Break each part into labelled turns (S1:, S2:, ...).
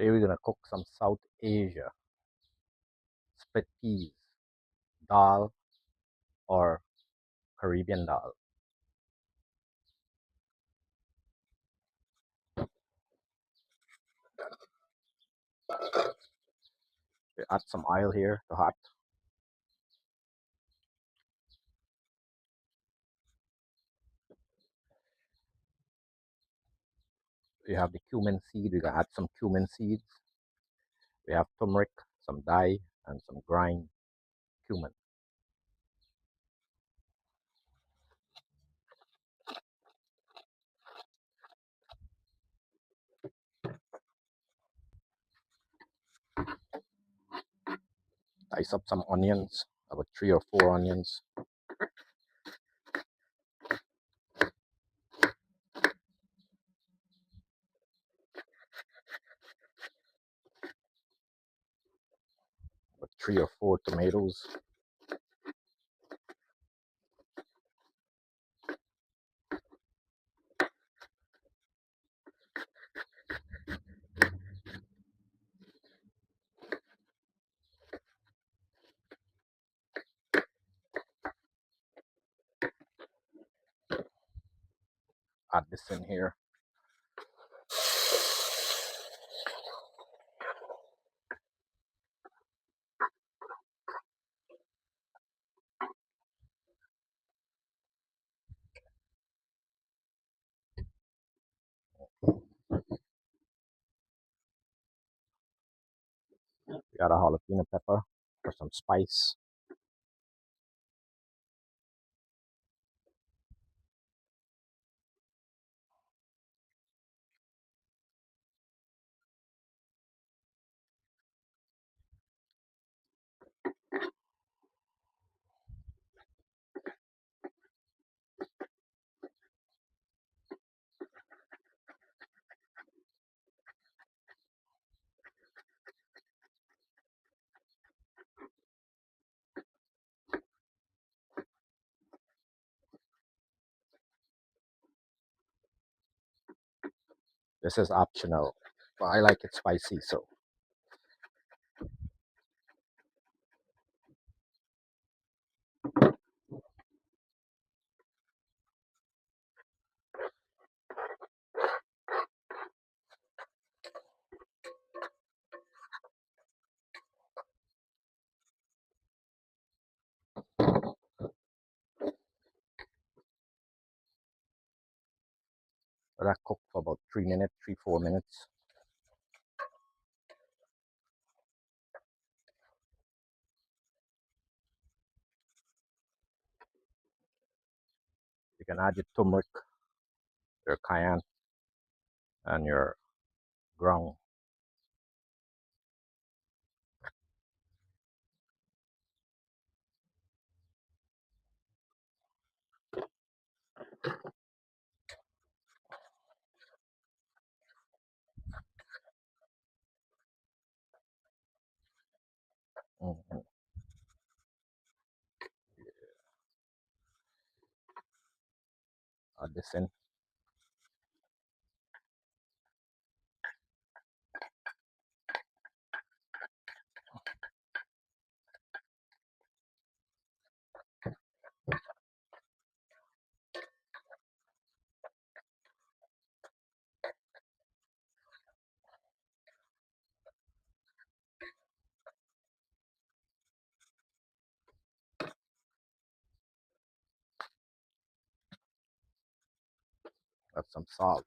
S1: Today we're gonna cook some South Asia split peas, dal or Caribbean dal. We add some oil here to hot. We have the cumin seed. We're gonna add some cumin seeds. We have turmeric, some dye, and some grind cumin. Dice up some onions, about 3 or 4 onions. About 3 or 4 tomatoes. Add this in here. We got a jalapeno pepper for some spice. This is optional, but I like it spicy, so let that cook for about 3 minutes, 3 4 minutes. You can add your turmeric, your cayenne, and your ground. Mhm. Add this in. Add some salt.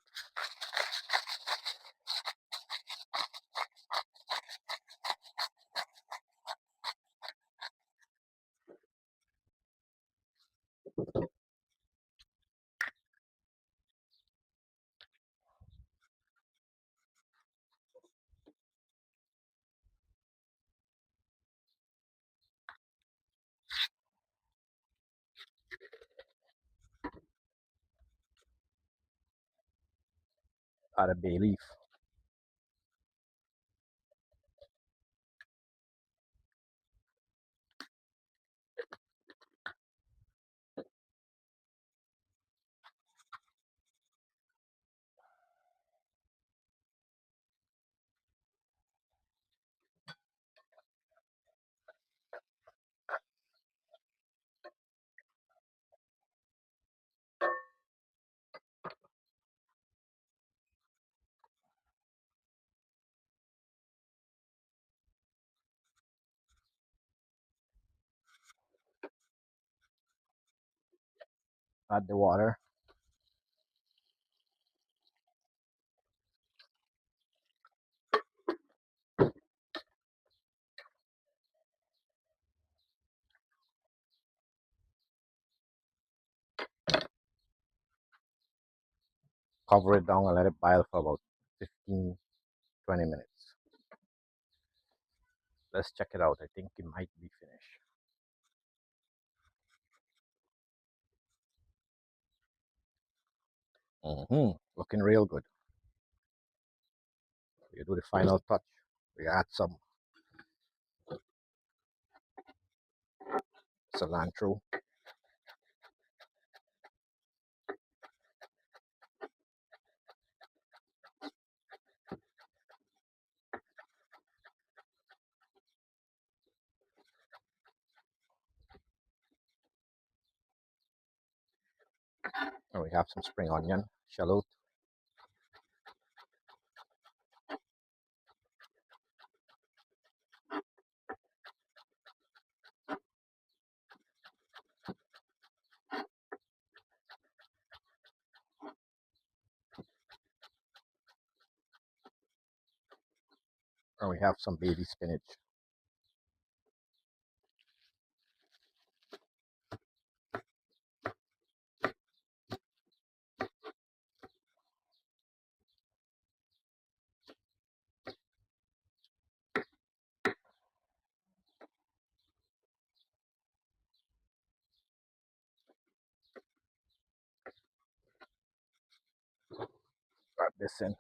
S1: Add a bay leaf. Add the water. Cover it down and let it boil for about 15, 20 minutes. Let's check it out. I think it might be finished. Looking real good. We do the final touch. We add some cilantro. And we have some spring onion, shallot. And we have some baby spinach. Add this in.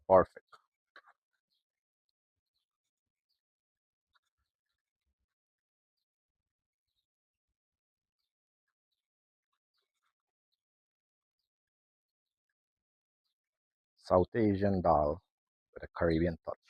S1: Perfect. South Asian dal with a Caribbean touch.